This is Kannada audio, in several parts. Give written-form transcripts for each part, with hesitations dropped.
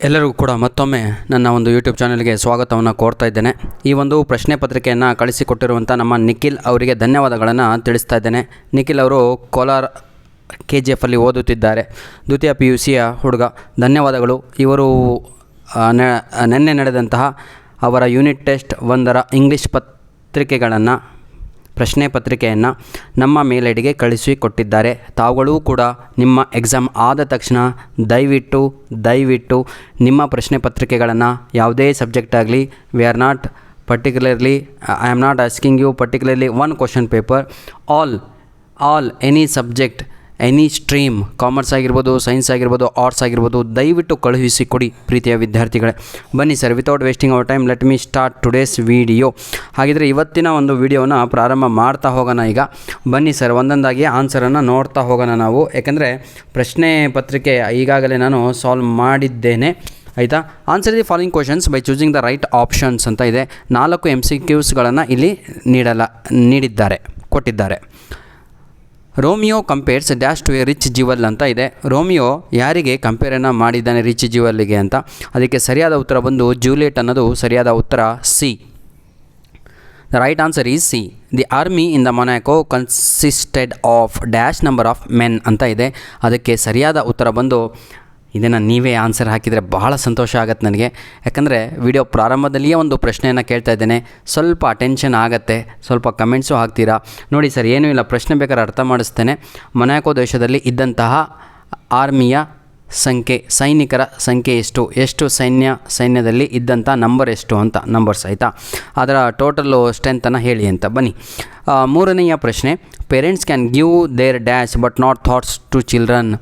ಎಲ್ಲರಿಗೂ ಕೂಡ ಮತ್ತೊಮ್ಮೆ ನನ್ನ ಒಂದು ಯೂಟ್ಯೂಬ್ ಚಾನಲ್ಗೆ ಸ್ವಾಗತವನ್ನು ಕೋರ್ತಾ ಇದ್ದೇನೆ. ಈ ಒಂದು ಪ್ರಶ್ನೆ ಪತ್ರಿಕೆಯನ್ನು ಕಳಿಸಿಕೊಟ್ಟಿರುವಂಥ ನಮ್ಮ ನಿಖಿಲ್ ಅವರಿಗೆ ಧನ್ಯವಾದಗಳನ್ನು ತಿಳಿಸ್ತಾ ಇದ್ದೇನೆ. ನಿಖಿಲ್ ಅವರು ಕೋಲಾರ KGF ಅಲ್ಲಿ ಓದುತ್ತಿದ್ದಾರೆ, ದ್ವಿತೀಯ PUCಯ ಹುಡುಗ. ಧನ್ಯವಾದಗಳು. ಇವರು ನೆನ್ನೆ ನಡೆದಂತಹ ಅವರ ಯೂನಿಟ್ ಟೆಸ್ಟ್ 1ರ ಇಂಗ್ಲೀಷ್ ಪ್ರಶ್ನೆ ಪತ್ರಿಕೆಯನ್ನು ನಮ್ಮ ಮೇಲ್ಐಡಿಗೆ ಕಳಿಸಿಕೊಟ್ಟಿದ್ದಾರೆ. ತಾವುಗಳೂ ಕೂಡ ನಿಮ್ಮ ಎಕ್ಸಾಮ್ ಆದ ತಕ್ಷಣ ದಯವಿಟ್ಟು ನಿಮ್ಮ ಪ್ರಶ್ನೆ ಪತ್ರಿಕೆಗಳನ್ನು ಯಾವುದೇ ಸಬ್ಜೆಕ್ಟ್ ಆಗಲಿ, I am not asking you particularly one question paper, all any subject, any stream, commerce ಆಗಿರ್ಬೋದು, ಸೈನ್ಸ್ ಆಗಿರ್ಬೋದು, ಆರ್ಟ್ಸ್ ಆಗಿರ್ಬೋದು, ದಯವಿಟ್ಟು ಕಳುಹಿಸಿಕೊಡಿ ಪ್ರೀತಿಯ ವಿದ್ಯಾರ್ಥಿಗಳೇ. ಬನ್ನಿ sir, without wasting our time let me start today's video. ಹಾಗಿದ್ರೆ ಇವತ್ತಿನ ಒಂದು ವಿಡಿಯೋನ ಪ್ರಾರಂಭ ಮಾಡ್ತಾ ಹೋಗೋಣ. ಈಗ ಬನ್ನಿ ಸರ್, ಒಂದೊಂದಾಗಿ ಆನ್ಸರನ್ನು ನೋಡ್ತಾ ಹೋಗೋಣ ನಾವು. ಯಾಕೆಂದರೆ ಪ್ರಶ್ನೆ ಪತ್ರಿಕೆ ಈಗಾಗಲೇ ನಾನು ಸಾಲ್ವ್ ಮಾಡಿದ್ದೇನೆ, ಆಯಿತಾ. Answer the following questions by choosing the right options ಅಂತ ಇದೆ. 4 MCQsಗಳನ್ನು ಇಲ್ಲಿ ಕೊಟ್ಟಿದ್ದಾರೆ. Romeo compares dash to a rich jewel ಅಂತ ಇದೆ. ರೋಮಿಯೋ ಯಾರಿಗೆ ಕಂಪೇರನ್ನು ಮಾಡಿದ್ದಾನೆ ರಿಚ್ ಜ್ಯುವೆಲ್ಗೆ ಅಂತ? ಅದಕ್ಕೆ ಸರಿಯಾದ ಉತ್ತರ ಬಂದು ಜೂಲಿಯಟ್ ಅನ್ನೋದು ಸರಿಯಾದ ಉತ್ತರ C. The right answer is C. The army in the Monaco consisted of dash number of men ಅಂತ ಇದೆ. ಅದಕ್ಕೆ ಸರಿಯಾದ ಉತ್ತರ ಬಂದು, ಇದನ್ನು ನೀವೇ ಆನ್ಸರ್ ಹಾಕಿದರೆ ಬಹಳ ಸಂತೋಷ ಆಗುತ್ತೆ ನನಗೆ. ಯಾಕಂದರೆ ವಿಡಿಯೋ ಪ್ರಾರಂಭದಲ್ಲಿಯೇ ಒಂದು ಪ್ರಶ್ನೆಯನ್ನು ಕೇಳ್ತಾ ಇದ್ದೇನೆ, ಸ್ವಲ್ಪ ಅಟೆನ್ಷನ್ ಆಗುತ್ತೆ, ಸ್ವಲ್ಪ ಕಮೆಂಟ್ಸು ಹಾಕ್ತೀರಾ. ನೋಡಿ ಸರ್, ಏನೂ ಇಲ್ಲ, ಪ್ರಶ್ನೆ ಬೇಕಾದ್ರೆ ಅರ್ಥ ಮಾಡಿಸ್ತೇನೆ. ಮೊನಾಕೋ ದೇಶದಲ್ಲಿ ಇದ್ದಂತಹ ಆರ್ಮಿಯ ಸಂಖ್ಯೆ, ಸೈನಿಕರ ಸಂಖ್ಯೆ ಎಷ್ಟು ಸೈನ್ಯದಲ್ಲಿ ಇದ್ದಂಥ ನಂಬರ್ ಎಷ್ಟು ಅಂತ, ನಂಬರ್ಸ್, ಆಯಿತಾ. ಅದರ ಟೋಟಲ್ಲು ಸ್ಟ್ರೆಂತನ್ನು ಹೇಳಿ ಅಂತ. ಬನ್ನಿ, ಮೂರನೆಯ ಪ್ರಶ್ನೆ. Parents can give their dash but not thoughts to children.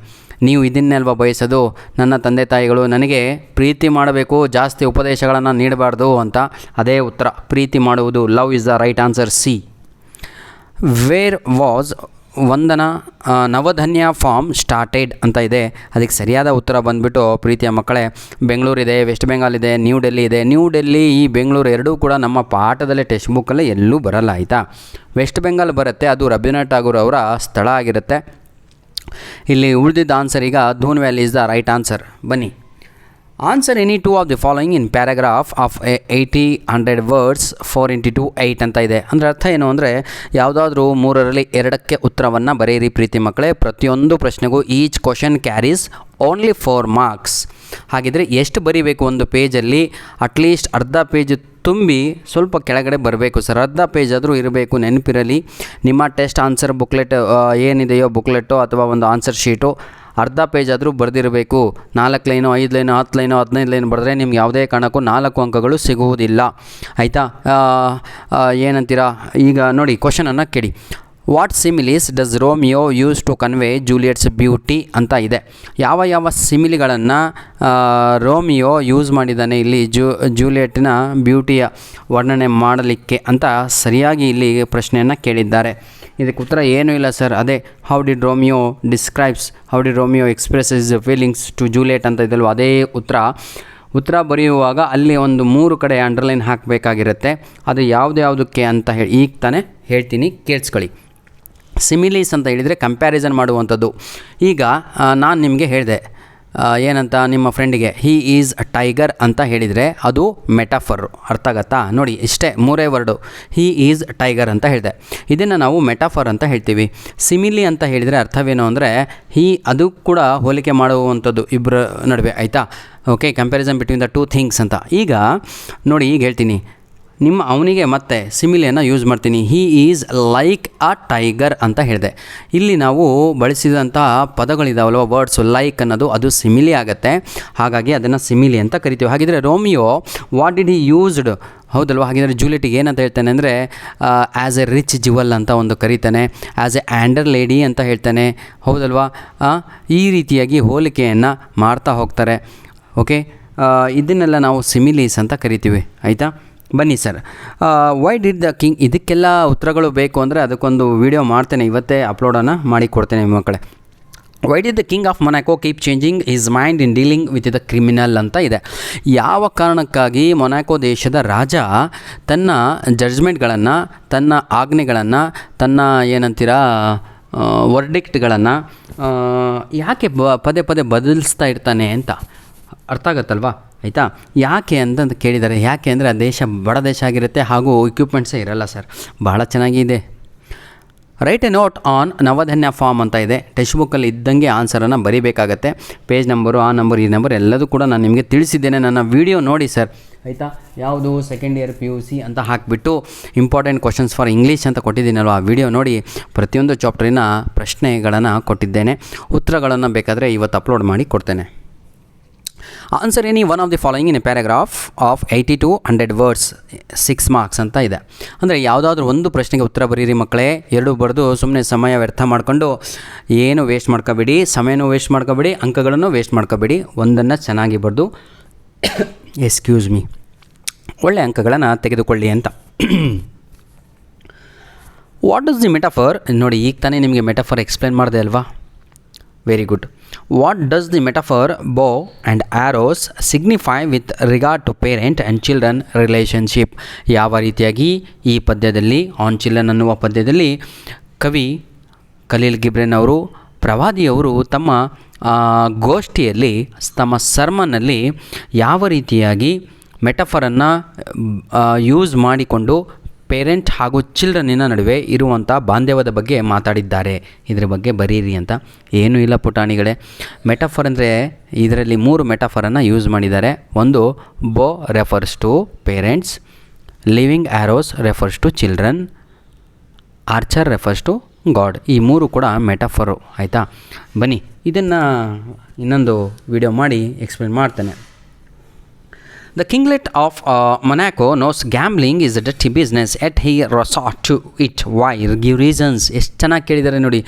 ನೀವು ಇದನ್ನೆಲ್ವ ಬಯಸೋದು? ನನ್ನ ತಂದೆ ತಾಯಿಗಳು ನನಗೆ ಪ್ರೀತಿ ಮಾಡಬೇಕು, ಜಾಸ್ತಿ ಉಪದೇಶಗಳನ್ನು ನೀಡಬಾರ್ದು ಅಂತ. ಅದೇ ಉತ್ತರ, ಪ್ರೀತಿ ಮಾಡುವುದು. Love is the right answer C. Where was Navdanya farm started ಅಂತ ಇದೆ. ಅದಕ್ಕೆ ಸರಿಯಾದ ಉತ್ತರ ಬಂದುಬಿಟ್ಟು ಪ್ರೀತಿಯ ಮಕ್ಕಳೇ, ಬೆಂಗಳೂರಿದೆ, ವೆಸ್ಟ್ ಬೆಂಗಾಲ್ ಇದೆ, ನ್ಯೂ ಡೆಲ್ಲಿ. ಈ ಬೆಂಗಳೂರು ಎರಡೂ ಕೂಡ ನಮ್ಮ ಪಾಠದಲ್ಲೇ ಟೆಕ್ಸ್ಟ್ ಬುಕ್ಕಲ್ಲೇ ಎಲ್ಲೂ ಬರಲ್ಲ, ಆಯಿತಾ. ವೆಸ್ಟ್ ಬೆಂಗಾಲ್ ಬರುತ್ತೆ, ಅದು ರವೀಂದ್ರನಾಥ್ ಠಾಗೂರ್ ಅವರ ಸ್ಥಳ ಆಗಿರುತ್ತೆ. ಇಲ್ಲಿ ಉಳಿದಿದ್ದ ಆನ್ಸರ್ ಈಗ Doon Valley is the right answer. ಬನ್ನಿ, answer any 2 of the following in paragraph of 80-100 words 4 × 8 ಅಂತ ಇದೆ. ಅಂದರೆ ಅರ್ಥ ಏನು ಅಂದರೆ, ಯಾವುದಾದ್ರೂ 3ರಲ್ಲಿ 2ಕ್ಕೆ ಉತ್ತರವನ್ನು ಬರೆಯಿರಿ ಪ್ರೀತಿ ಮಕ್ಕಳೇ. ಪ್ರತಿಯೊಂದು ಪ್ರಶ್ನೆಗೂ each question carries only 4 marks. ಹಾಗಿದ್ರೆ ಎಷ್ಟು ಬರೀಬೇಕು ಒಂದು ಪೇಜಲ್ಲಿ? ಅಟ್ಲೀಸ್ಟ್ ಅರ್ಧ ಪೇಜ್ ತುಂಬಿ ಸ್ವಲ್ಪ ಕೆಳಗಡೆ ಬರಬೇಕು ಸರ್, ಅರ್ಧ ಪೇಜ್ ಆದರೂ ಇರಬೇಕು. ನೆನಪಿರಲಿ, ನಿಮ್ಮ ಟೆಸ್ಟ್ ಆನ್ಸರ್ ಬುಕ್ಲೆಟ್ ಏನಿದೆಯೋ, ಬುಕ್ಲೆಟು ಅಥವಾ ಒಂದು ಆನ್ಸರ್ ಶೀಟು ಅರ್ಧ ಪೇಜ್ ಆದರೂ ಬರೆದಿರಬೇಕು. 4 ಲೈನು, 5 ಲೈನು, 10 ಲೈನು, 15 ಲೈನು ಬರೆದ್ರೆ ನಿಮ್ಗೆ ಯಾವುದೇ ಕಾರಣಕ್ಕೂ 4 ಅಂಕಗಳು ಸಿಗುವುದಿಲ್ಲ, ಆಯಿತಾ. ಏನಂತೀರಾ? ಈಗ ನೋಡಿ, ಕ್ವಶನನ್ನು ಕೇಳಿ. What similes does Romeo use to convey Juliet's beauty ಅಂತ ಇದೆ. ಯಾವ ಸಿಮಿಲಿಗಳನ್ನು ರೋಮಿಯೋ ಯೂಸ್ ಮಾಡಿದ್ದಾನೆ ಇಲ್ಲಿ ಜೂಲಿಯಟ್ನ ಬ್ಯೂಟಿಯ ವರ್ಣನೆ ಮಾಡಲಿಕ್ಕೆ ಅಂತ ಸರಿಯಾಗಿ ಇಲ್ಲಿ ಪ್ರಶ್ನೆಯನ್ನು ಕೇಳಿದ್ದಾರೆ. ಇದಕ್ಕೆ ಉತ್ತರ ಏನೂ ಇಲ್ಲ ಸರ್, ಅದೇ how did Romeo express his feelings to Juliet ಅಂತ ಇದಲ್ವ, ಅದೇ ಉತ್ತರ ಬರೆಯುವಾಗ ಅಲ್ಲಿ ಒಂದು 3 ಕಡೆ ಅಂಡರ್ಲೈನ್ ಹಾಕಬೇಕಾಗಿರುತ್ತೆ. ಅದು ಯಾವುದಕ್ಕೆ ಅಂತ ಹೇಳಿ ಈಗ ತಾನೇ ಹೇಳ್ತೀನಿ, ಕೇಳಿಸ್ಕೊಳ್ಳಿ. ಸಿಮಿಲೀಸ್ ಅಂತ ಹೇಳಿದರೆ ಕಂಪ್ಯಾರಿಸನ್ ಮಾಡುವಂಥದ್ದು. ಈಗ ನಾನು ನಿಮಗೆ ಹೇಳಿದೆ ಏನಂತ, ನಿಮ್ಮ ಫ್ರೆಂಡಿಗೆ ಹೀ ಈಸ್ ಅ ಟೈಗರ್ ಅಂತ ಹೇಳಿದರೆ ಅದು ಮೆಟಾಫರು, ಅರ್ಥ ಆಗುತ್ತಾ? ನೋಡಿ, ಇಷ್ಟೇ 3 ವರ್ಡು, ಹೀ ಈಸ್ ಟೈಗರ್ ಅಂತ ಹೇಳಿದೆ. ಇದನ್ನು ನಾವು ಮೆಟಾಫರ್ ಅಂತ ಹೇಳ್ತೀವಿ. ಸಿಮಿಲಿ ಅಂತ ಹೇಳಿದರೆ ಅರ್ಥವೇನು ಅಂದರೆ, ಅದು ಕೂಡ ಹೋಲಿಕೆ ಮಾಡುವಂಥದ್ದು ಇಬ್ಬರ ನಡುವೆ, ಆಯಿತಾ. Okay, comparison between the 2 things ಅಂತ. ಈಗ ನೋಡಿ, ಈಗ ಹೇಳ್ತೀನಿ, ಅವನಿಗೆ ಮತ್ತೆ ಸಿಮಿಲಿಯನ್ನು ಯೂಸ್ ಮಾಡ್ತೀನಿ. He is like a tiger ಅಂತ ಹೇಳಿದೆ. ಇಲ್ಲಿ ನಾವು ಬಳಸಿದಂಥ ಪದಗಳಿದಾವಲ್ವ, ವರ್ಡ್ಸು, ಲೈಕ್ ಅನ್ನೋದು ಅದು ಸಿಮಿಲಿ ಆಗುತ್ತೆ, ಹಾಗಾಗಿ ಅದನ್ನು ಸಿಮಿಲಿ ಅಂತ ಕರಿತೀವಿ. ಹಾಗಿದ್ರೆ Romeo what did he used? ಹೌದಲ್ವ? ಹಾಗಿದ್ರೆ ಜೂಲಿಯಟ್ಗೆ ಏನಂತ ಹೇಳ್ತಾನೆ ಅಂದರೆ, ಆ್ಯಸ್ ಎ ರಿಚ್ ಜ್ಯುವೆಲ್ ಅಂತ ಒಂದು ಕರೀತಾನೆ, ಆ್ಯಸ್ ಎ ಆ್ಯಂಡರ್ ಲೇಡಿ ಅಂತ ಹೇಳ್ತಾನೆ, ಹೌದಲ್ವಾ? ಈ ರೀತಿಯಾಗಿ ಹೋಲಿಕೆಯನ್ನು ಮಾಡ್ತಾ ಹೋಗ್ತಾರೆ. ಓಕೆ, ಇದನ್ನೆಲ್ಲ ನಾವು ಸಿಮಿಲೀಸ್ ಅಂತ ಕರಿತೀವಿ, ಆಯಿತಾ. ಬನ್ನಿ sir, why did the king, ಇದಕ್ಕೆಲ್ಲ ಉತ್ತರಗಳು ಬೇಕು ಅಂದರೆ ಅದಕ್ಕೊಂದು ವಿಡಿಯೋ ಮಾಡ್ತೇನೆ, ಇವತ್ತೇ ಅಪ್ಲೋಡನ್ನು ಮಾಡಿಕೊಡ್ತೇನೆ ಮಕ್ಕಳೇ. Why did the king of Monaco keep changing his mind in dealing with the criminal ಅಂತ ಇದೆ. ಯಾವ ಕಾರಣಕ್ಕಾಗಿ ಮೊನಾಕೋ ದೇಶದ ರಾಜ ತನ್ನ ಜಡ್ಜ್ಮೆಂಟ್ಗಳನ್ನು, ತನ್ನ ಆಜ್ಞೆಗಳನ್ನು, ತನ್ನ ಏನಂತೀರಾ ವರ್ಡಿಕ್ಟ್ಗಳನ್ನು ಯಾಕೆ ಪದೇ ಪದೇ ಬದಲಿಸ್ತಾ ಇರ್ತಾನೆ ಅಂತ? ಅರ್ಥ ಆಗುತ್ತಲ್ವಾ ಆಯಿತಾ. ಯಾಕೆ ಅಂತಂದು ಕೇಳಿದ್ದಾರೆ. ಯಾಕೆ ಅಂದರೆ ಆ ದೇಶ ಬಡ ದೇಶ ಆಗಿರುತ್ತೆ ಹಾಗೂ ಇಕ್ವಿಪ್ಮೆಂಟ್ಸೇ ಇರಲ್ಲ ಸರ್. ಭಾಳ ಚೆನ್ನಾಗಿದೆ. Write a note on Navdanya farm ಅಂತ ಇದೆ. ಟೆಕ್ಸ್ಟ್ ಬುಕ್ಕಲ್ಲಿ ಇದ್ದಂಗೆ ಆನ್ಸರನ್ನು ಬರೀಬೇಕಾಗತ್ತೆ. ಪೇಜ್ ನಂಬರು, ಆ ನಂಬರ್, ಈ ನಂಬರ್ ಎಲ್ಲದೂ ಕೂಡ ನಾನು ನಿಮಗೆ ತಿಳಿಸಿದ್ದೇನೆ. ನನ್ನ ವಿಡಿಯೋ ನೋಡಿ ಸರ್ ಆಯಿತಾ. ಯಾವುದು ಸೆಕೆಂಡ್ ಇಯರ್ PUC ಅಂತ ಹಾಕಿಬಿಟ್ಟು ಇಂಪಾರ್ಟೆಂಟ್ ಕ್ವಶನ್ಸ್ ಫಾರ್ ಇಂಗ್ಲೀಷ್ ಅಂತ ಕೊಟ್ಟಿದ್ದೀನಲ್ವ, ಆ ವಿಡಿಯೋ ನೋಡಿ. ಪ್ರತಿಯೊಂದು ಚಾಪ್ಟರಿನ ಪ್ರಶ್ನೆಗಳನ್ನು ಕೊಟ್ಟಿದ್ದೇನೆ. ಉತ್ತರಗಳನ್ನು ಬೇಕಾದರೆ ಇವತ್ತು ಅಪ್ಲೋಡ್ ಮಾಡಿ ಕೊಡ್ತೇನೆ. Answer any one of the following in a paragraph of 80 to 100 words 6 marks ಅಂತ ಇದೆ. ಅಂದರೆ ಯಾವುದಾದ್ರೂ ಒಂದು ಪ್ರಶ್ನೆಗೆ ಉತ್ತರ ಬರೀರಿ ಮಕ್ಕಳೇ. ಎರಡು ಬರೆದು ಸುಮ್ಮನೆ ಸಮಯ ವ್ಯರ್ಥ ಮಾಡಿಕೊಂಡು ಏನು ವೇಸ್ಟ್ ಮಾಡ್ಕೋಬೇಡಿ, ಸಮಯನೂ ವೇಸ್ಟ್ ಮಾಡ್ಕೋಬೇಡಿ, ಅಂಕಗಳನ್ನು ವೇಸ್ಟ್ ಮಾಡ್ಕೋಬೇಡಿ. ಒಂದನ್ನು ಚೆನ್ನಾಗಿ ಬರೆದು ಎಕ್ಸ್ಕ್ಯೂಸ್ ಮೀ ಒಳ್ಳೆ ಅಂಕಗಳನ್ನು ತೆಗೆದುಕೊಳ್ಳಿ ಅಂತ. What is the metaphor? ನೋಡಿ, ಈಗ ತಾನೇ ನಿಮಗೆ ಮೆಟಫರ್ ಎಕ್ಸ್ಪ್ಲೇನ್ ಮಾಡಿದೆ ಅಲ್ವಾ. Very good. What does the metaphor bow and arrows signify with regard to parent and children relationship? ಯಾವ ರೀತಿಯಾಗಿ ಈ ಪದ್ಯದಲ್ಲಿ, ಆನ್ ಚಿಲ್ಡ್ರನ್ ಅನ್ನುವ ಪದ್ಯದಲ್ಲಿ ಕವಿ ಖಲೀಲ್ ಗಿಬ್ರಾನ್ ಅವರು, ಪ್ರವಾದಿಯವರು ತಮ್ಮ ಗೋಷ್ಠಿಯಲ್ಲಿ, ತಮ್ಮ ಸರ್ಮನ್ನಲ್ಲಿ ಯಾವ ರೀತಿಯಾಗಿ ಮೆಟಫರನ್ನು ಯೂಸ್ ಮಾಡಿಕೊಂಡು ಪೇರೆಂಟ್ ಹಾಗೂ ಚಿಲ್ಡ್ರನ್ನಿನ ನಡುವೆ ಇರುವಂಥ ಬಾಂಧವ್ಯದ ಬಗ್ಗೆ ಮಾತಾಡಿದ್ದಾರೆ. ಇದರ ಬಗ್ಗೆ ಬರೀರಿ ಅಂತ. ಏನೂ ಇಲ್ಲ ಪುಟಾಣಿಗಳೇ. ಮೆಟಫರ್ ಅಂದರೆ ಇದರಲ್ಲಿ 3 ಮೆಟಫರನ್ನು ಯೂಸ್ ಮಾಡಿದ್ದಾರೆ. ಒಂದು, bow refers to parents, living arrows refers to children, archer refers to God. ಈ 3 ಕೂಡ ಮೆಟಫರು ಆಯಿತಾ. ಬನ್ನಿ ಇದನ್ನು ಇನ್ನೊಂದು ವಿಡಿಯೋ ಮಾಡಿ ಎಕ್ಸ್ಪ್ಲೇನ್ ಮಾಡ್ತೇನೆ. The kinglet of Monaco knows gambling is a dirty business, yet he resort to it. Why? Give reasons. ಎಷ್ಟು ಚೆನ್ನಾಗಿ ಕೇಳಿದ್ದಾರೆ ನೋಡಿ.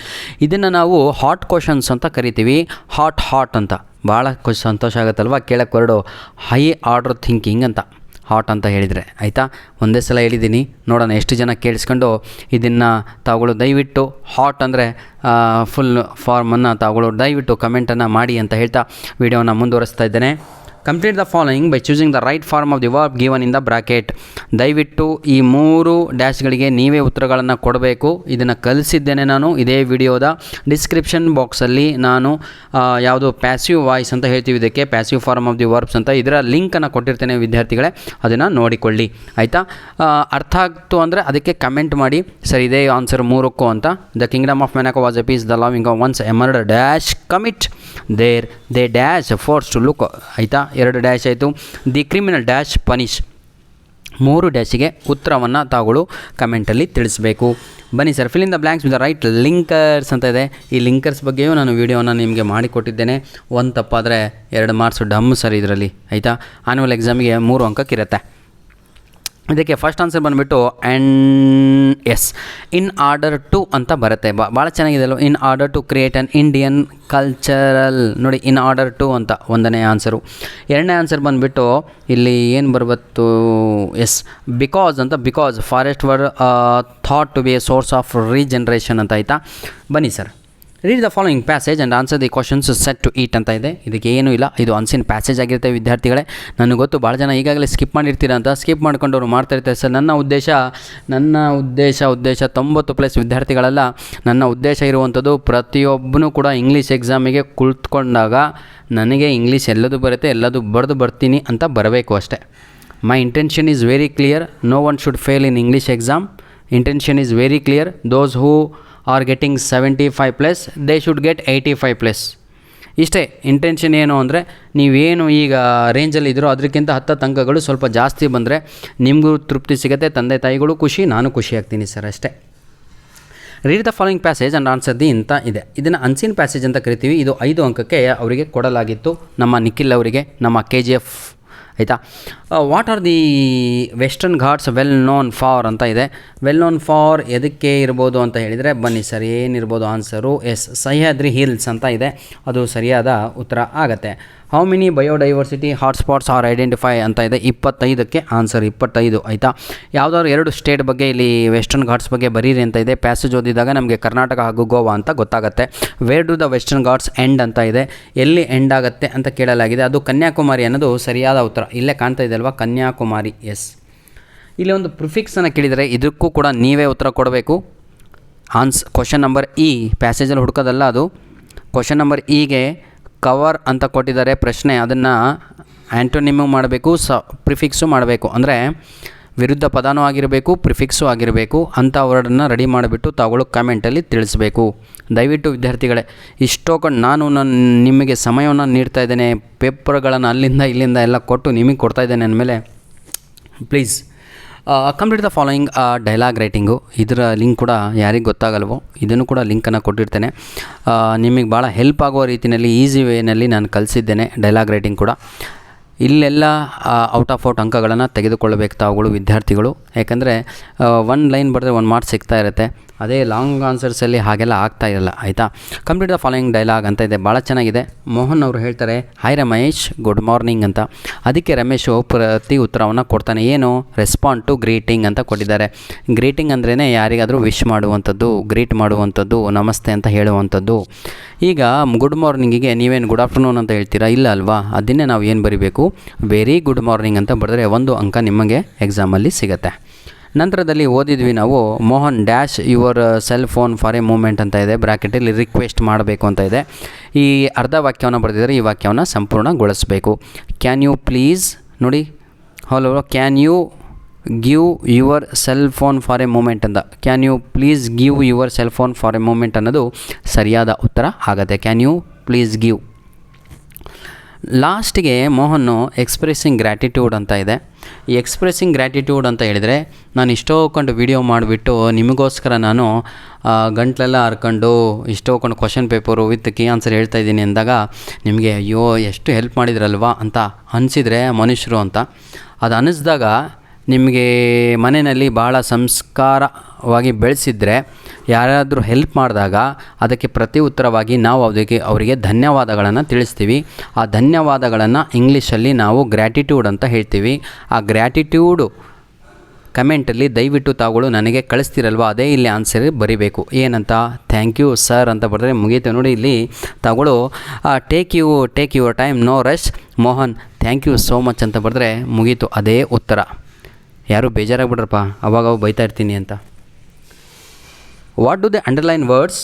ಇದನ್ನು ನಾವು ಹಾಟ್ ಕ್ವಶನ್ಸ್ ಅಂತ ಕರಿತೀವಿ. ಹಾಟ್ ಅಂತ ಭಾಳ ಸಂತೋಷ ಆಗುತ್ತಲ್ವ ಕೇಳಕ್ಕೆ ವರ್ಡು. ಹೈ ಆರ್ಡರ್ ಥಿಂಕಿಂಗ್ ಅಂತ ಹಾಟ್ ಅಂತ ಹೇಳಿದರೆ ಆಯಿತಾ. ಒಂದೇ ಸಲ ಹೇಳಿದ್ದೀನಿ, ನೋಡೋಣ ಎಷ್ಟು ಜನ ಕೇಳಿಸ್ಕೊಂಡು ಇದನ್ನು ತಾವುಗಳು ದಯವಿಟ್ಟು ಹಾಟ್ ಅಂದರೆ ಫುಲ್ ಫಾರ್ಮನ್ನು ತಾವುಗಳು ದಯವಿಟ್ಟು ಕಮೆಂಟನ್ನು ಮಾಡಿ ಅಂತ ಹೇಳ್ತಾ ವಿಡಿಯೋನ ಮುಂದುವರಿಸ್ತಾ ಇದ್ದೇನೆ. Complete the following by choosing the right form of the verb given in the bracket. ದಯವಿಟ್ಟು ಈ 3 ಡ್ಯಾಶ್ಗಳಿಗೆ ನೀವೇ ಉತ್ತರಗಳನ್ನು ಕೊಡಬೇಕು. ಇದನ್ನು ಕಲಿಸಿದ್ದೇನೆ ನಾನು ಇದೇ ವಿಡಿಯೋದ ಡಿಸ್ಕ್ರಿಪ್ಷನ್ ಬಾಕ್ಸಲ್ಲಿ. ನಾನು ಯಾವುದು ಪ್ಯಾಸಿವ್ ವಾಯ್ಸ್ ಅಂತ ಹೇಳ್ತೀವಿ, ಇದಕ್ಕೆ passive form of the verbs ಅಂತ, ಇದರ ಲಿಂಕನ್ನು ಕೊಟ್ಟಿರ್ತೇನೆ ವಿದ್ಯಾರ್ಥಿಗಳೇ, ಅದನ್ನು ನೋಡಿಕೊಳ್ಳಿ ಆಯಿತಾ. ಅರ್ಥ ಆಗ್ತು ಅಂದರೆ ಅದಕ್ಕೆ ಕಮೆಂಟ್ ಮಾಡಿ, ಸರ್ ಇದೇ ಆನ್ಸರ್ 3ಕ್ಕೂ ಅಂತ. The kingdom of Monaco was a peace, the loving of once a murder dash commit their they dash force to look ಆಯಿತಾ. 2 ಡ್ಯಾಶ್ ಆಯಿತು. The criminal dash punish. 3 ಡ್ಯಾಶಿಗೆ ಉತ್ತರವನ್ನು ತಾವುಗಳು ಕಮೆಂಟಲ್ಲಿ ತಿಳಿಸಬೇಕು. ಬನ್ನಿ sir, fill in the blanks with the right linkers ಅಂತ ಇದೆ. ಈ ಲಿಂಕರ್ಸ್ ಬಗ್ಗೆಯೂ ನಾನು ವಿಡಿಯೋನ ನಿಮಗೆ ಮಾಡಿಕೊಟ್ಟಿದ್ದೇನೆ. ಒಂದು ತಪ್ಪಾದರೆ 2 ಮಾರ್ಕ್ಸ್ ಡಮ್ ಸರ್ ಇದರಲ್ಲಿ ಆಯಿತಾ. ಆನ್ಯುವಲ್ ಎಕ್ಸಾಮಿಗೆ 3 ಅಂಕಕ್ಕಿರುತ್ತೆ. ಇದಕ್ಕೆ ಫಸ್ಟ್ ಆನ್ಸರ್ ಬಂದುಬಿಟ್ಟು ಎಸ್ ಇನ್ ಆರ್ಡರ್ ಟು ಅಂತ ಬರುತ್ತೆ. ಭಾಳ ಚೆನ್ನಾಗಿದೆ ಅಲ್ವ. In order to create an Indian cultural. ನೋಡಿ, ಇನ್ ಆರ್ಡರ್ ಟು ಅಂತ 1ನೇ ಆನ್ಸರು. 2ನೇ ಆನ್ಸರ್ ಬಂದುಬಿಟ್ಟು ಇಲ್ಲಿ ಏನು ಬರಬತ್ತು, ಎಸ್ ಬಿಕಾಸ್ ಅಂತ. Because forests were thought to be a source of regeneration ಅಂತ ಆಯಿತಾ. ಬನ್ನಿ sir, read the following passage and answer the questions set to it ಅಂತ ಇದೆ. ಇದಕ್ಕೆ ಏನೂ ಇಲ್ಲ, ಇದು ಅನ್ಸಿನ್ ಪ್ಯಾಸೇಜ್ ಆಗಿರುತ್ತೆ ವಿದ್ಯಾರ್ಥಿಗಳೇ. ನನಗೆ ಗೊತ್ತು ಭಾಳ ಜನ ಈಗಾಗಲೇ ಸ್ಕಿಪ್ ಮಾಡಿರ್ತೀರ ಅಂತ. ಸ್ಕಿಪ್ ಮಾಡ್ಕೊಂಡವ್ರು ಮಾಡ್ತಾಯಿರ್ತಾರೆ ಸರ್. ನನ್ನ ಉದ್ದೇಶ 90+ ವಿದ್ಯಾರ್ಥಿಗಳೆಲ್ಲ ನನ್ನ ಉದ್ದೇಶ ಇರುವಂಥದ್ದು ಪ್ರತಿಯೊಬ್ಬನೂ ಕೂಡ ಇಂಗ್ಲೀಷ್ ಎಕ್ಸಾಮಿಗೆ ಕುಳಿತುಕೊಂಡಾಗ ನನಗೆ ಇಂಗ್ಲೀಷ್ ಎಲ್ಲದೂ ಬರುತ್ತೆ, ಎಲ್ಲದೂ ಬರೆದು ಬರ್ತೀನಿ ಅಂತ ಬರಬೇಕು ಅಷ್ಟೇ. My intention is very clear. No one should fail in English exam. Intention is very clear. Those who are getting 75+, they should get 85+. ಇಷ್ಟೇ ಇಂಟೆನ್ಷನ್. ಏನು ಅಂದರೆ ನೀವೇನು ಈಗ ರೇಂಜಲ್ಲಿ ಇದ್ದರೂ ಅದಕ್ಕಿಂತ 10 ಅಂಕಗಳು ಸ್ವಲ್ಪ ಜಾಸ್ತಿ ಬಂದರೆ ನಿಮಗೂ ತೃಪ್ತಿ ಸಿಗುತ್ತೆ, ತಂದೆ ತಾಯಿಗಳು ಖುಷಿ, ನಾನು ಖುಷಿ ಆಗ್ತೀನಿ ಸರ್, ಅಷ್ಟೇ. Read the following passage and answer the ಅಂತ ಇದೆ. ಇದನ್ನು ಅನ್ಸಿನ್ ಪ್ಯಾಸೇಜ್ ಅಂತ ಕರಿತೀವಿ. ಇದು 5 ಅಂಕಕ್ಕೆ ಅವರಿಗೆ ಕೊಡಲಾಗಿತ್ತು, ನಮ್ಮ ನಿಖಿಲ್ ಅವರಿಗೆ, ನಮ್ಮ KGF ಆಯಿತಾ. What are the western Ghats well known for ಅಂತ ಇದೆ. ವೆಲ್ ನೋನ್ ಫಾರ್ ಎದಕ್ಕೆ ಇರ್ಬೋದು ಅಂತ ಹೇಳಿದರೆ, ಬನ್ನಿ ಸರ್ ಏನಿರ್ಬೋದು ಆನ್ಸರು. ಎಸ್ ಸಹ್ಯಾದ್ರಿ ಹಿಲ್ಸ್ ಅಂತ ಇದೆ, ಅದು ಸರಿಯಾದ ಉತ್ತರ ಆಗುತ್ತೆ. How many biodiversity hotspots are identify ಅಂತ ಇದೆ. 25ಕ್ಕೆ ಆನ್ಸರ್ 25 ಆಯಿತಾ. ಯಾವುದಾದ್ರು 2 ಸ್ಟೇಟ್ ಬಗ್ಗೆ ಇಲ್ಲಿ ವೆಸ್ಟರ್ನ್ ಘಾಟ್ಸ್ ಬಗ್ಗೆ ಬರೀರಿ ಅಂತ ಇದೆ. ಪ್ಯಾಸೇಜ್ ಓದಿದಾಗ ನಮಗೆ ಕರ್ನಾಟಕ ಹಾಗೂ ಗೋವಾ ಅಂತ ಗೊತ್ತಾಗುತ್ತೆ. Where do the western Ghats end ಅಂತ ಇದೆ. ಎಲ್ಲಿ ಎಂಡ್ ಆಗುತ್ತೆ ಅಂತ ಕೇಳಲಾಗಿದೆ. ಅದು ಕನ್ಯಾಕುಮಾರಿ ಅನ್ನೋದು ಸರಿಯಾದ ಉತ್ತರ. ಇಲ್ಲೇ ಕಾಣ್ತಾ ಇದೆ ಅಲ್ವಾ, ಕನ್ಯಾಕುಮಾರಿ. ಎಸ್. ಇಲ್ಲಿ ಒಂದು ಪ್ರಿಫಿಕ್ಸನ್ನು ಕೇಳಿದರೆ ಇದಕ್ಕೂ ಕೂಡ ನೀವೇ ಉತ್ತರ ಕೊಡಬೇಕು. ಕ್ವಶನ್ ನಂಬರ್ ಇ, ಪ್ಯಾಸೇಜಲ್ಲಿ ಹುಡುಕೋದಲ್ಲ ಅದು. ಕ್ವಶನ್ ನಂಬರ್ ಇಗೆ ಕವರ್ ಅಂತ ಕೊಟ್ಟಿದ್ದಾರೆ ಪ್ರಶ್ನೆ, ಅದನ್ನು ಆ್ಯಂಟೋನಿಮು ಮಾಡಬೇಕು, ಪ್ರಿಫಿಕ್ಸು ಮಾಡಬೇಕು. ಅಂದರೆ ವಿರುದ್ಧ ಪದನೂ ಆಗಿರಬೇಕು, ಪ್ರಿಫಿಕ್ಸು ಆಗಿರಬೇಕು ಅಂತ ವರ್ಡನ್ನು ರೆಡಿ ಮಾಡಿಬಿಟ್ಟು ತಾವುಗಳು ಕಾಮೆಂಟಲ್ಲಿ ತಿಳಿಸ್ಬೇಕು. ದಯವಿಟ್ಟು ವಿದ್ಯಾರ್ಥಿಗಳೇ, ನಾನು ನಿಮಗೆ ಸಮಯವನ್ನು ನೀಡ್ತಾ ಇದ್ದೇನೆ, ಪೇಪರ್ಗಳನ್ನು ಅಲ್ಲಿಂದ ಇಲ್ಲಿಂದ ಎಲ್ಲ ಕೊಟ್ಟು ನಿಮಗೆ ಕೊಡ್ತಾ ಇದ್ದೇನೆ ಅಂದಮೇಲೆ please complete the following dialogue writing. ಇದರ ಲಿಂಕ್ ಕೂಡ ಯಾರಿಗೆ ಗೊತ್ತಾಗಲ್ವೋ ಇದನ್ನು ಕೂಡ ಲಿಂಕನ್ನು ಕೊಟ್ಟಿರ್ತೇನೆ. ನಿಮಗೆ ಭಾಳ ಹೆಲ್ಪ್ ಆಗುವ ರೀತಿಯಲ್ಲಿ ಈಸಿ ವೇನಲ್ಲಿ ನಾನು ಕಲಿಸಿದ್ದೇನೆ ಡೈಲಾಗ್ ರೈಟಿಂಗ್ ಕೂಡ. ಇಲ್ಲೆಲ್ಲ ಔಟ್ ಆಫ್ ಅಂಕಗಳನ್ನು ತೆಗೆದುಕೊಳ್ಳಬೇಕು ತಾವುಗಳು ವಿದ್ಯಾರ್ಥಿಗಳು. ಯಾಕಂದರೆ 1 ಲೈನ್ ಬರೆದ್ರೆ 1 ಮಾರ್ಕ್ಸ್ ಸಿಗ್ತಾ ಇರುತ್ತೆ. ಅದೇ ಲಾಂಗ್ ಆನ್ಸರ್ಸಲ್ಲಿ ಹಾಗೆಲ್ಲ ಆಗ್ತಾ ಇರಲ್ಲ, ಆಯಿತಾ. ಕಂಪ್ಲೀಟ್ ದ ಫಾಲೋಯಿಂಗ್ ಡೈಲಾಗ್ ಅಂತ ಇದೆ, ಭಾಳ ಚೆನ್ನಾಗಿದೆ. ಮೋಹನ್ ಅವರು ಹೇಳ್ತಾರೆ, ಹಾಯ್ ರಮೇಶ್, ಗುಡ್ ಮಾರ್ನಿಂಗ್ ಅಂತ. ಅದಕ್ಕೆ ರಮೇಶು ಪ್ರತಿ ಉತ್ತರವನ್ನು ಕೊಡ್ತಾನೆ. ಏನು? ರೆಸ್ಪಾಂಡ್ ಟು ಗ್ರೀಟಿಂಗ್ ಅಂತ ಕೊಟ್ಟಿದ್ದಾರೆ. ಗ್ರೀಟಿಂಗ್ ಅಂದ್ರೇ ಯಾರಿಗಾದರೂ ವಿಶ್ ಮಾಡುವಂಥದ್ದು, ಗ್ರೀಟ್ ಮಾಡುವಂಥದ್ದು, ನಮಸ್ತೆ ಅಂತ ಹೇಳುವಂಥದ್ದು. ಈಗ ಗುಡ್ ಮಾರ್ನಿಂಗಿಗೆ ನೀವೇನು ಗುಡ್ ಆಫ್ಟರ್ನೂನ್ ಅಂತ ಹೇಳ್ತೀರಾ? ಇಲ್ಲ ಅಲ್ವಾ? ಅದನ್ನೇ ನಾವು ಏನು ಬರೀಬೇಕು? ವೆರಿ ಗುಡ್ ಮಾರ್ನಿಂಗ್ ಅಂತ ಬರೆದ್ರೆ 1 ಅಂಕ ನಿಮಗೆ ಎಕ್ಸಾಮಲ್ಲಿ ಸಿಗುತ್ತೆ. ನಂತರದಲ್ಲಿ ಓದಿದ್ವಿ ನಾವು, Mohan dash your cell phone for a moment ಅಂತ ಇದೆ, ಬ್ರ್ಯಾಕೆಟಲ್ಲಿ ರಿಕ್ವೆಸ್ಟ್ ಮಾಡಬೇಕು ಅಂತ ಇದೆ. ಈ ಅರ್ಧ ವಾಕ್ಯವನ್ನು ಬರೆದಿದ್ದಾರೆ, ಈ ವಾಕ್ಯವನ್ನು ಸಂಪೂರ್ಣಗೊಳಿಸಬೇಕು. ಕ್ಯಾನ್ ಯು ಪ್ಲೀಸ್, ನೋಡಿ hello, can you give your cell phone for a moment ಅಂತ. Can you please give your cell phone for a moment ಅನ್ನೋದು ಸರಿಯಾದ ಉತ್ತರ ಆಗುತ್ತೆ. Can you please give. ಲಾಸ್ಟಿಗೆ ಮೋಹನ್ನು ಎಕ್ಸ್ಪ್ರೆಸ್ಸಿಂಗ್ ಗ್ರ್ಯಾಟಿಟ್ಯೂಡ್ ಅಂತ ಇದೆ. ಈ ಎಕ್ಸ್ಪ್ರೆಸ್ಸಿಂಗ್ ಗ್ರ್ಯಾಟಿಟ್ಯೂಡ್ ಅಂತ ಹೇಳಿದರೆ, ನಾನು ಇಷ್ಟೋಕೊಂಡು ವೀಡಿಯೋ ಮಾಡಿಬಿಟ್ಟು ನಿಮಗೋಸ್ಕರ ನಾನು ಗಂಟ್ಲೆಲ್ಲ ಹರ್ಕೊಂಡು ಇಷ್ಟೋಕೊಂಡು question paper with key answer ಹೇಳ್ತಾ ಇದ್ದೀನಿ ಅಂದಾಗ ನಿಮಗೆ ಅಯ್ಯೋ ಎಷ್ಟು ಹೆಲ್ಪ್ ಮಾಡಿದ್ರಲ್ವಾ ಅಂತ ಅನಿಸಿದರೆ ಮನುಷ್ಯರು ಅಂತ. ಅದು ಅನ್ನಿಸಿದಾಗ ನಿಮಗೆ ಮನೆಯಲ್ಲಿ ಭಾಳ ಸಂಸ್ಕಾರವಾಗಿ ಬೆಳೆಸಿದರೆ, ಯಾರಾದರೂ ಹೆಲ್ಪ್ ಮಾಡಿದಾಗ ಅದಕ್ಕೆ ಪ್ರತಿ ಉತ್ತರವಾಗಿ ನಾವು ಅವರಿಗೆ ಧನ್ಯವಾದಗಳನ್ನು ತಿಳಿಸ್ತೀವಿ. ಆ ಧನ್ಯವಾದಗಳನ್ನು ಇಂಗ್ಲೀಷಲ್ಲಿ ನಾವು ಗ್ರ್ಯಾಟಿಟ್ಯೂಡ್ ಅಂತ ಹೇಳ್ತೀವಿ. ಆ ಗ್ರ್ಯಾಟಿಟ್ಯೂಡು ಕಮೆಂಟಲ್ಲಿ ದಯವಿಟ್ಟು ತಾವುಗಳು ನನಗೆ ಕಳಿಸ್ತಿರಲ್ವ, ಅದೇ ಇಲ್ಲಿ ಆನ್ಸರ್ ಬರಿಬೇಕು. ಏನಂತ? ಥ್ಯಾಂಕ್ ಯು ಸರ್ ಅಂತ ಬರೆದ್ರೆ ಮುಗೀತು. ನೋಡಿ ಇಲ್ಲಿ ತಾವುಗಳು take your time, no rush, Mohan thank you so much ಅಂತ ಬರೆದ್ರೆ ಮುಗೀತು, ಅದೇ ಉತ್ತರ. ಯಾರು ಬೇಜಾರಾಗ್ಬಿಡ್ರಪ್ಪ ಅವಾಗ ಬೈತಾ ಇರ್ತೀನಿ ಅಂತ. What do the underline words?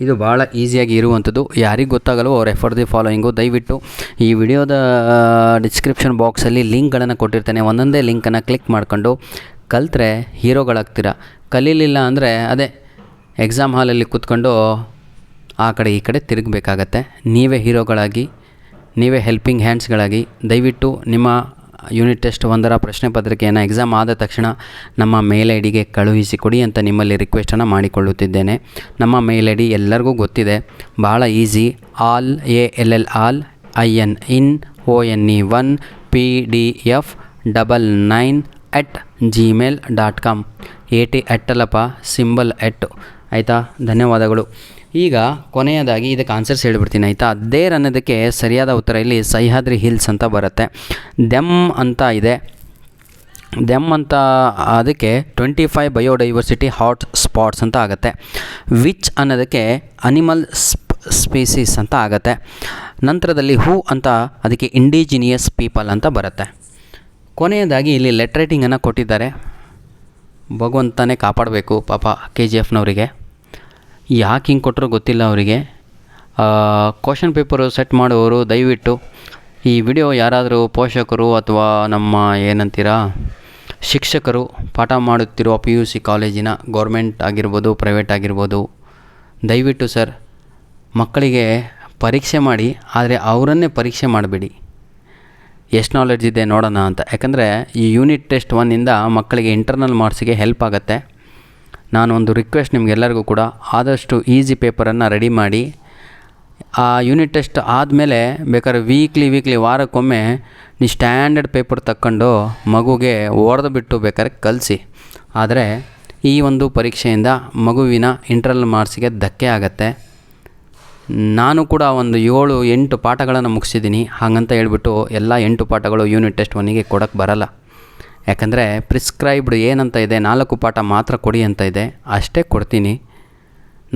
ಇದು ಭಾಳ ಈಸಿಯಾಗಿ ಇರುವಂಥದ್ದು, ಯಾರಿಗೆ ಗೊತ್ತಾಗಲ್ವೋ ರೆಫರ್ ದಿ ಫಾಲೋಯಿಂಗು. ದಯವಿಟ್ಟು ಈ ವಿಡಿಯೋದ ಡಿಸ್ಕ್ರಿಪ್ಷನ್ ಬಾಕ್ಸಲ್ಲಿ ಲಿಂಕ್ಗಳನ್ನು ಕೊಟ್ಟಿರ್ತೇನೆ, ಒಂದೊಂದೇ ಲಿಂಕನ್ನು ಕ್ಲಿಕ್ ಮಾಡ್ಕೊಂಡು ಕಲಿತ್ರೆ ಹೀರೋಗಳಾಗ್ತೀರ. ಕಲೀಲಿಲ್ಲ ಅಂದರೆ ಅದೇ ಎಕ್ಸಾಮ್ ಹಾಲಲ್ಲಿ ಕೂತ್ಕೊಂಡು ಆ ಕಡೆ ಈ ಕಡೆ ತಿರುಗಬೇಕಾಗತ್ತೆ. ನೀವೇ ಹೀರೋಗಳಾಗಿ, ನೀವೇ ಹೆಲ್ಪಿಂಗ್ ಹ್ಯಾಂಡ್ಸ್ಗಳಾಗಿ ದಯವಿಟ್ಟು ನಿಮ್ಮ ಯೂನಿಟ್ ಟೆಸ್ಟ್ 1ರ ಪ್ರಶ್ನೆ ಪತ್ರಿಕೆಯನ್ನು ಎಕ್ಸಾಮ್ ಆದ ತಕ್ಷಣ ನಮ್ಮ ಮೇಲ್ ಐ ಡಿಗೆ ಕಳುಹಿಸಿಕೊಡಿ ಅಂತ ನಿಮ್ಮಲ್ಲಿ ರಿಕ್ವೆಸ್ಟನ್ನು ಮಾಡಿಕೊಳ್ಳುತ್ತಿದ್ದೇನೆ. ನಮ್ಮ ಮೇಲ್ ಐ ಡಿ ಎಲ್ಲರಿಗೂ ಗೊತ್ತಿದೆ, ಭಾಳ ಈಸಿ. All ALLIN1PDF99@gmail.com. 80 ಅಲ್ಲಪ್ಪ, ಸಿಂಬಲ್ ಎಟ್, ಆಯಿತಾ. ಧನ್ಯವಾದಗಳು. ಈಗ ಕೊನೆಯದಾಗಿ ಇದಕ್ಕೆ ಆನ್ಸರ್ಸ್ ಹೇಳ್ಬಿಡ್ತೀನಿ, ಆಯಿತಾ. ದೇರ್ ಅನ್ನೋದಕ್ಕೆ ಸರಿಯಾದ ಉತ್ತರ ಇಲ್ಲಿ ಸಹ್ಯಾದ್ರಿ ಹಿಲ್ಸ್ ಅಂತ ಬರುತ್ತೆ. ದೆಮ್ ಅಂತ ಇದೆ, ದೆಮ್ ಅಂತ ಅದಕ್ಕೆ 25 ಬಯೋಡೈವರ್ಸಿಟಿ ಹಾಟ್ ಸ್ಪಾಟ್ಸ್ ಅಂತ ಆಗುತ್ತೆ. ವಿಚ್ ಅನ್ನೋದಕ್ಕೆ ಅನಿಮಲ್ ಸ್ಪೀಸೀಸ್ ಅಂತ ಆಗುತ್ತೆ. ನಂತರದಲ್ಲಿ ಹೂ ಅಂತ ಅದಕ್ಕೆ ಇಂಡಿಜಿನಿಯಸ್ ಪೀಪಲ್ ಅಂತ ಬರುತ್ತೆ. ಕೊನೆಯದಾಗಿ ಇಲ್ಲಿ ಲೆಟರ್ ರೈಟಿಂಗನ್ನು ಕೊಟ್ಟಿದ್ದಾರೆ. ಭಗವಂತನೇ ಕಾಪಾಡಬೇಕು ಪಾಪ KGFನವರಿಗೆ, ಯಾಕೆ ಹಿಂಗೆ ಕೊಟ್ಟರು ಗೊತ್ತಿಲ್ಲ ಅವರಿಗೆ. ಕ್ವಶನ್ ಪೇಪರು ಸೆಟ್ ಮಾಡೋರು ದಯವಿಟ್ಟು ಈ ವಿಡಿಯೋ ಯಾರಾದರೂ ಪೋಷಕರು ಅಥವಾ ನಮ್ಮ ಏನಂತೀರಾ ಶಿಕ್ಷಕರು ಪಾಠ ಮಾಡುತ್ತಿರುವ PUC ಕಾಲೇಜಿನ ಗೌರ್ಮೆಂಟ್ ಆಗಿರ್ಬೋದು, ಪ್ರೈವೇಟ್ ಆಗಿರ್ಬೋದು, ದಯವಿಟ್ಟು ಸರ್ ಮಕ್ಕಳಿಗೆ ಪರೀಕ್ಷೆ ಮಾಡಿ, ಆದರೆ ಅವರನ್ನೇ ಪರೀಕ್ಷೆ ಮಾಡಬೇಡಿ. ಎಷ್ಟು ನಾಲೆಡ್ಜ್ ಇದೆ ನೋಡೋಣ ಅಂತ. ಯಾಕಂದರೆ ಈ ಯೂನಿಟ್ ಟೆಸ್ಟ್ 1ಇಂದ ಮಕ್ಕಳಿಗೆ ಇಂಟರ್ನಲ್ ಮಾರ್ಕ್ಸಿಗೆ ಹೆಲ್ಪ್ ಆಗುತ್ತೆ. ನಾನು ಒಂದು ರಿಕ್ವೆಸ್ಟ್ ನಿಮಗೆಲ್ಲರಿಗೂ ಕೂಡ, ಆದಷ್ಟು ಈಸಿ ಪೇಪರನ್ನು ರೆಡಿ ಮಾಡಿ, ಆ ಯೂನಿಟ್ ಟೆಸ್ಟ್ ಆದಮೇಲೆ ಬೇಕಾದ್ರೆ ವೀಕ್ಲಿ ವಾರಕ್ಕೊಮ್ಮೆ ನೀವು ಸ್ಟ್ಯಾಂಡರ್ಡ್ ಪೇಪರ್ ತಕ್ಕೊಂಡು ಮಗುಗೆ ಬಿಟ್ಟು ಬೇಕಾದ್ರೆ ಕಲಿಸಿ. ಆದರೆ ಈ ಒಂದು ಪರೀಕ್ಷೆಯಿಂದ ಮಗುವಿನ ಇಂಟರ್ನಲ್ ಮಾರ್ಕ್ಸಿಗೆ ಧಕ್ಕೆ ಆಗುತ್ತೆ. ನಾನು ಕೂಡ ಒಂದು 7-8 ಪಾಠಗಳನ್ನು ಮುಗಿಸಿದ್ದೀನಿ. ಹಾಗಂತ ಹೇಳ್ಬಿಟ್ಟು ಎಲ್ಲ 8 ಪಾಠಗಳು ಯೂನಿಟ್ ಟೆಸ್ಟ್ 1ಗೆ ಕೊಡೋಕ್ಕೆ ಬರಲ್ಲ. ಯಾಕಂದರೆ ಪ್ರಿಸ್ಕ್ರೈಬ್ಡ್ ಏನಂತ ಇದೆ, 4 ಪಾಠ ಮಾತ್ರ ಕೊಡಿ ಅಂತ ಇದೆ, ಅಷ್ಟೇ ಕೊಡ್ತೀನಿ.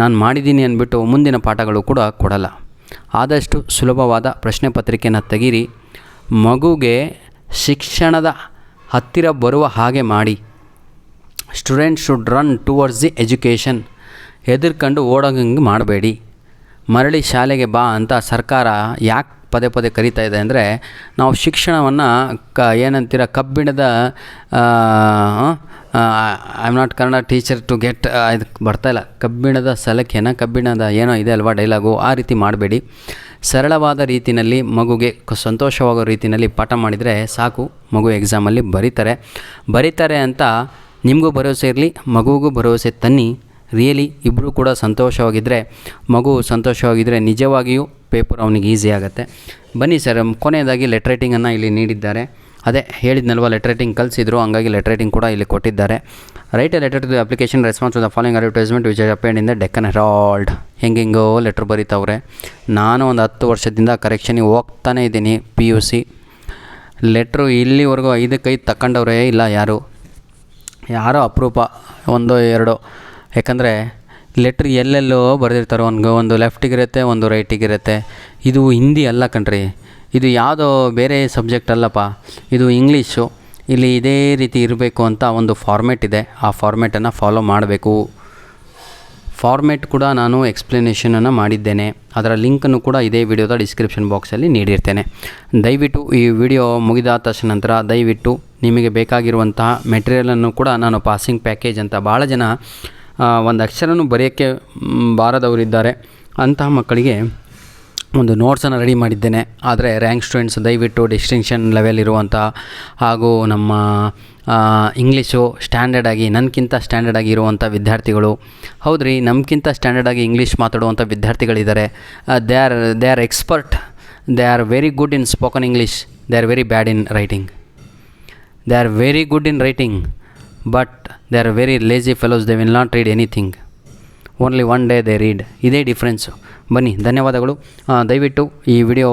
ನಾನು ಮಾಡಿದ್ದೀನಿ ಅಂದ್ಬಿಟ್ಟು ಮುಂದಿನ ಪಾಠಗಳು ಕೂಡ ಕೊಡಲ್ಲ. ಆದಷ್ಟು ಸುಲಭವಾದ ಪ್ರಶ್ನೆ ಪತ್ರಿಕೆಯನ್ನು ತೆಗೀರಿ. ಮಗುಗೆ ಶಿಕ್ಷಣದ ಹತ್ತಿರ ಬರುವ ಹಾಗೆ ಮಾಡಿ. Student should run towards the education. ಹೆದರ್ಕೊಂಡು ಓಡೋಂಗೆ ಮಾಡಬೇಡಿ. ಮರಳಿ ಶಾಲೆಗೆ ಬಾ ಅಂತ ಸರ್ಕಾರ ಯಾಕೆ ಪದೇ ಪದೇ ಕರೀತಾ ಇದೆ ಅಂದರೆ ನಾವು ಶಿಕ್ಷಣವನ್ನು ಏನಂತೀರ ಕಬ್ಬಿಣದ I am not Kannada teacher to get ಇದು ಬರ್ತಾಯಿಲ್ಲ, ಕಬ್ಬಿಣದ ಸಲಕೆನ ಕಬ್ಬಿಣದ ಏನೋ ಇದೆ ಅಲ್ವಾ ಡೈಲಾಗು, ಆ ರೀತಿ ಮಾಡಬೇಡಿ. ಸರಳವಾದ ರೀತಿಯಲ್ಲಿ ಮಗುಗೆ ಸಂತೋಷವಾಗೋ ರೀತಿಯಲ್ಲಿ ಪಾಠ ಮಾಡಿದರೆ ಸಾಕು, ಮಗು ಎಕ್ಸಾಮಲ್ಲಿ ಬರೀತಾರೆ ಅಂತ ನಿಮಗೂ ಭರವಸೆ ಇರಲಿ, ಮಗುವಿಗೂ ಭರವಸೆ ತನ್ನಿ. ರಿಯಲಿ ಇಬ್ಬರೂ ಕೂಡ ಸಂತೋಷವಾಗಿದ್ದರೆ, ಮಗು ಸಂತೋಷವಾಗಿದ್ದರೆ ನಿಜವಾಗಿಯೂ ಪೇಪರ್ ಅವನಿಗೆ ಈಸಿ ಆಗುತ್ತೆ. ಬನ್ನಿ ಸರ್, ಕೊನೆಯದಾಗಿ ಲೆಟರ್ ರೈಟಿಂಗನ್ನು ಇಲ್ಲಿ ನೀಡಿದ್ದಾರೆ. ಅದೇ ಹೇಳಿದ್ನಲ್ವ, ಲೆಟರ್ ರೈಟಿಂಗ್ ಕಲಿಸಿದ್ರು, ಹಂಗಾಗಿ ಲೆಟರ್ ರೈಟಿಂಗ್ ಕೂಡ ಇಲ್ಲಿ ಕೊಟ್ಟಿದ್ದಾರೆ. Write a letter to the application response to the following advertisement which appeared in the Deccan Herald. ಹೆಂಗೆಂಗೋ ಲೆಟ್ರ್ ಬರೀತವ್ರೆ. ನಾನು ಒಂದು 10 ವರ್ಷದಿಂದ ಕರೆಕ್ಷನಿಗೆ ಹೋಗ್ತಾನೇ ಇದ್ದೀನಿ. PUC ಲೆಟ್ರು ಇಲ್ಲಿವರೆಗೂ 5 ತಗೊಂಡವ್ರೇ ಇಲ್ಲ, ಯಾರೋ ಅಪರೂಪ 1-2. ಯಾಕಂದರೆ ಲೆಟ್ರ್ ಎಲ್ಲೆಲ್ಲೋ ಬರೆದಿರ್ತಾರೆ, ಒಂದು ಲೆಫ್ಟಿಗಿರುತ್ತೆ, ಒಂದು ರೈಟಿಗಿರುತ್ತೆ. ಇದು ಹಿಂದಿ ಅಲ್ಲ ಕಣ್ರಿ, ಇದು ಯಾವುದೋ ಬೇರೆ ಸಬ್ಜೆಕ್ಟ್ ಅಲ್ಲಪ್ಪ, ಇದು ಇಂಗ್ಲೀಷು. ಇಲ್ಲಿ ಇದೇ ರೀತಿ ಇರಬೇಕು ಅಂತ ಒಂದು ಫಾರ್ಮೇಟ್ ಇದೆ, ಆ ಫಾರ್ಮೇಟನ್ನು ಫಾಲೋ ಮಾಡಬೇಕು. ಫಾರ್ಮೇಟ್ ಕೂಡ ನಾನು ಎಕ್ಸ್ಪ್ಲನೇಷನನ್ನು ಮಾಡಿದ್ದೇನೆ, ಅದರ ಲಿಂಕನ್ನು ಕೂಡ ಇದೇ ವಿಡಿಯೋದ ಡಿಸ್ಕ್ರಿಪ್ಷನ್ ಬಾಕ್ಸಲ್ಲಿ ನೀಡಿರ್ತೇನೆ. ದಯವಿಟ್ಟು ಈ ವಿಡಿಯೋ ಮುಗಿದ ತಕ್ಷಣ ನಂತರ ದಯವಿಟ್ಟು ನಿಮಗೆ ಬೇಕಾಗಿರುವಂತಹ ಮೆಟೀರಿಯಲನ್ನು ಕೂಡ ನಾನು ಪಾಸಿಂಗ್ ಪ್ಯಾಕೇಜ್ ಅಂತ ಭಾಳ ಜನ ಒಂದು ಅಕ್ಷರನೂ ಬರೆಯೋಕ್ಕೆ ಬಾರದವರಿದ್ದಾರೆ, ಅಂತಹ ಮಕ್ಕಳಿಗೆ ಒಂದು ನೋಟ್ಸನ್ನು ರೆಡಿ ಮಾಡಿದ್ದೇನೆ. ಆದರೆ ರ್ಯಾಂಕ್ ಸ್ಟೂಡೆಂಟ್ಸ್ ದಯವಿಟ್ಟು ಡಿಸ್ಟಿಂಕ್ಷನ್ ಲೆವೆಲ್ ಇರುವಂಥ ಹಾಗೂ ನಮ್ಮ ಇಂಗ್ಲೀಷು ಸ್ಟ್ಯಾಂಡರ್ಡಾಗಿ ನನ್ಗಿಂತ ಸ್ಟ್ಯಾಂಡರ್ಡಾಗಿ ಇರುವಂಥ ವಿದ್ಯಾರ್ಥಿಗಳು, ಹೌದ್ರಿ ನಮ್ಗಿಂತ ಸ್ಟ್ಯಾಂಡರ್ಡಾಗಿ ಇಂಗ್ಲೀಷ್ ಮಾತಾಡುವಂಥ ವಿದ್ಯಾರ್ಥಿಗಳಿದ್ದಾರೆ. They are expert, they are very good in spoken English, they are very bad in writing. They are very good in writing but they are very lazy fellows, they will not read anything, only one day they read. ಇದೇ ಡಿಫ್ರೆನ್ಸು. ಬನ್ನಿ, ಧನ್ಯವಾದಗಳು. ದಯವಿಟ್ಟು ಈ ವಿಡಿಯೋ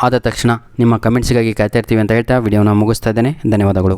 ಆದ ತಕ್ಷಣ ನಿಮ್ಮ ಕಮೆಂಟ್ಸಿಗಾಗಿ ಕಾಯ್ತಾ ಇರ್ತೀವಿ ಅಂತ ಹೇಳ್ತಾ ವಿಡಿಯೋನ ಮುಗಿಸ್ತಾ ಇದ್ದೇನೆ. ಧನ್ಯವಾದಗಳು.